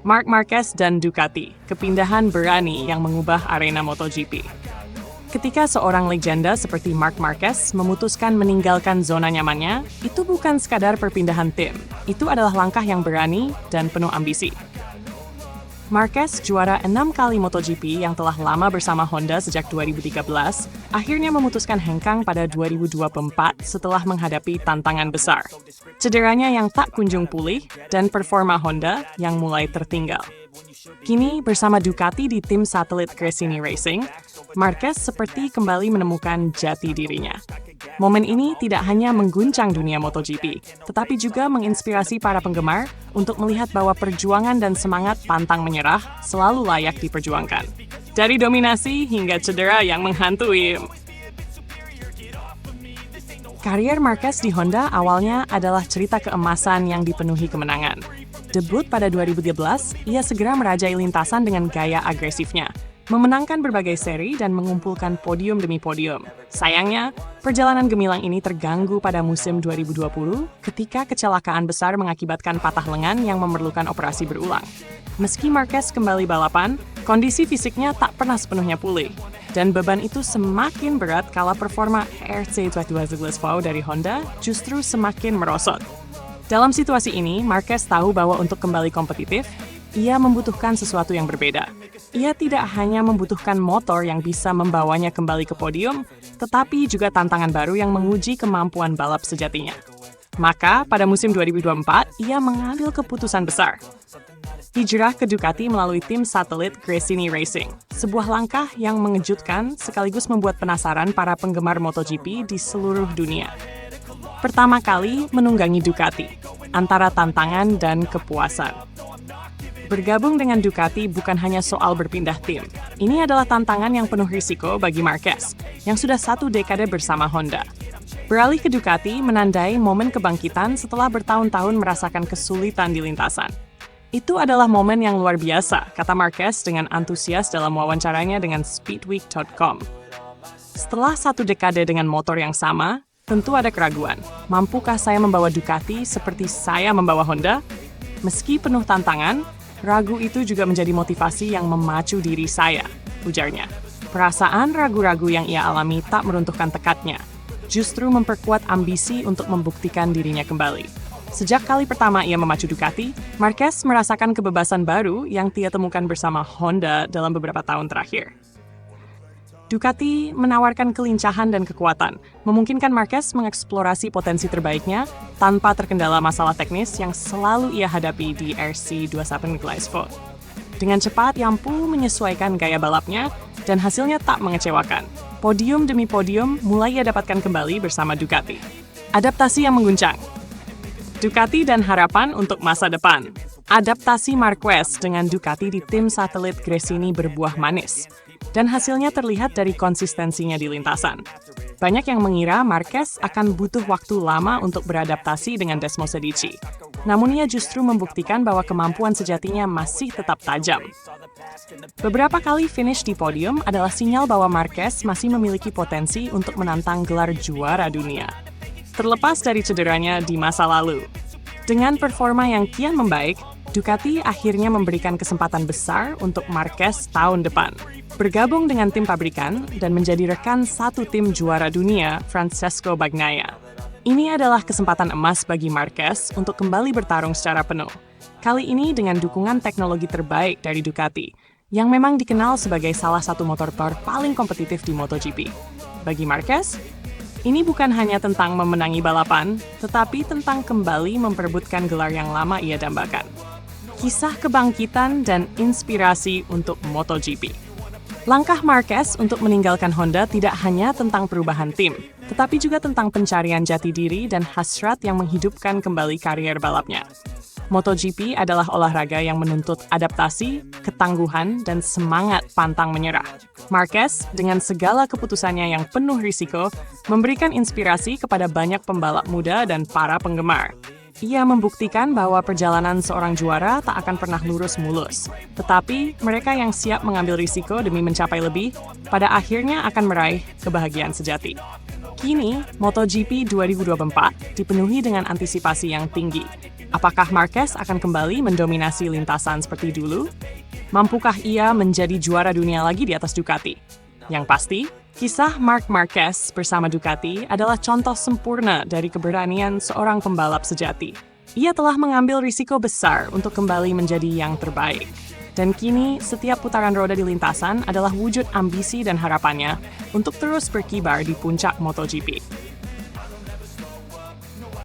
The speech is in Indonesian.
Marc Marquez dan Ducati, kepindahan berani yang mengubah arena MotoGP. Ketika seorang legenda seperti Marc Marquez memutuskan meninggalkan zona nyamannya, itu bukan sekadar perpindahan tim. Itu adalah langkah yang berani dan penuh ambisi. Marquez, juara 6 kali MotoGP yang telah lama bersama Honda sejak 2013, akhirnya memutuskan hengkang pada 2024 setelah menghadapi tantangan besar. Cederanya yang tak kunjung pulih dan performa Honda yang mulai tertinggal. Kini, bersama Ducati di tim satelit Gresini Racing, Marquez seperti kembali menemukan jati dirinya. Momen ini tidak hanya mengguncang dunia MotoGP, tetapi juga menginspirasi para penggemar untuk melihat bahwa perjuangan dan semangat pantang menyerah selalu layak diperjuangkan. Dari dominasi hingga cedera yang menghantui. Karier Marquez di Honda awalnya adalah cerita keemasan yang dipenuhi kemenangan. Debut pada 2013, ia segera merajai lintasan dengan gaya agresifnya, memenangkan berbagai seri dan mengumpulkan podium demi podium. Sayangnya, perjalanan gemilang ini terganggu pada musim 2020 ketika kecelakaan besar mengakibatkan patah lengan yang memerlukan operasi berulang. Meski Marquez kembali balapan, kondisi fisiknya tak pernah sepenuhnya pulih. Dan beban itu semakin berat kala performa RC22 dari Honda justru semakin merosot. Dalam situasi ini, Marquez tahu bahwa untuk kembali kompetitif, ia membutuhkan sesuatu yang berbeda. Ia tidak hanya membutuhkan motor yang bisa membawanya kembali ke podium, tetapi juga tantangan baru yang menguji kemampuan balap sejatinya. Maka, pada musim 2024, ia mengambil keputusan besar. Hijrah ke Ducati melalui tim satelit Gresini Racing, sebuah langkah yang mengejutkan sekaligus membuat penasaran para penggemar MotoGP di seluruh dunia. Pertama kali menunggangi Ducati, antara tantangan dan kepuasan. Bergabung dengan Ducati bukan hanya soal berpindah tim. Ini adalah tantangan yang penuh risiko bagi Marquez, yang sudah 1 dekade bersama Honda. Beralih ke Ducati menandai momen kebangkitan setelah bertahun-tahun merasakan kesulitan di lintasan. Itu adalah momen yang luar biasa, kata Marquez dengan antusias dalam wawancaranya dengan Speedweek.com. Setelah 1 dekade dengan motor yang sama, tentu ada keraguan. Mampukah saya membawa Ducati seperti saya membawa Honda? Meski penuh tantangan, ragu itu juga menjadi motivasi yang memacu diri saya, ujarnya. Perasaan ragu-ragu yang ia alami tak meruntuhkan tekadnya, justru memperkuat ambisi untuk membuktikan dirinya kembali. Sejak kali pertama ia memacu Ducati, Marquez merasakan kebebasan baru yang ia temukan bersama Honda dalam beberapa tahun terakhir. Ducati menawarkan kelincahan dan kekuatan, memungkinkan Marquez mengeksplorasi potensi terbaiknya tanpa terkendala masalah teknis yang selalu ia hadapi di RC27 Gleisfeld. Dengan cepat, ia mampu menyesuaikan gaya balapnya dan hasilnya tak mengecewakan. Podium demi podium mulai ia dapatkan kembali bersama Ducati. Adaptasi yang mengguncang. Ducati dan harapan untuk masa depan. Adaptasi Marquez dengan Ducati di tim satelit Gresini berbuah manis. Dan hasilnya terlihat dari konsistensinya di lintasan. Banyak yang mengira Marquez akan butuh waktu lama untuk beradaptasi dengan Desmos Edici. Namun ia justru membuktikan bahwa kemampuan sejatinya masih tetap tajam. Beberapa kali finish di podium adalah sinyal bahwa Marquez masih memiliki potensi untuk menantang gelar juara dunia. Terlepas dari cederanya di masa lalu. Dengan performa yang kian membaik, Ducati akhirnya memberikan kesempatan besar untuk Marquez tahun depan. Bergabung dengan tim pabrikan dan menjadi rekan satu tim juara dunia, Francesco Bagnaia. Ini adalah kesempatan emas bagi Marquez untuk kembali bertarung secara penuh. Kali ini dengan dukungan teknologi terbaik dari Ducati, yang memang dikenal sebagai salah satu motor power paling kompetitif di MotoGP. Bagi Marquez, ini bukan hanya tentang memenangi balapan, tetapi tentang kembali memperebutkan gelar yang lama ia dambakan. Kisah kebangkitan dan inspirasi untuk MotoGP. Langkah Marquez untuk meninggalkan Honda tidak hanya tentang perubahan tim, tetapi juga tentang pencarian jati diri dan hasrat yang menghidupkan kembali karier balapnya. MotoGP adalah olahraga yang menuntut adaptasi, ketangguhan, dan semangat pantang menyerah. Marquez, dengan segala keputusannya yang penuh risiko, memberikan inspirasi kepada banyak pembalap muda dan para penggemar. Ia membuktikan bahwa perjalanan seorang juara tak akan pernah lurus mulus. Tetapi, mereka yang siap mengambil risiko demi mencapai lebih, pada akhirnya akan meraih kebahagiaan sejati. Kini, MotoGP 2024 dipenuhi dengan antisipasi yang tinggi. Apakah Marquez akan kembali mendominasi lintasan seperti dulu? Mampukah ia menjadi juara dunia lagi di atas Ducati? Yang pasti, kisah Marc Marquez bersama Ducati adalah contoh sempurna dari keberanian seorang pembalap sejati. Ia telah mengambil risiko besar untuk kembali menjadi yang terbaik. Dan kini, setiap putaran roda di lintasan adalah wujud ambisi dan harapannya untuk terus berkibar di puncak MotoGP.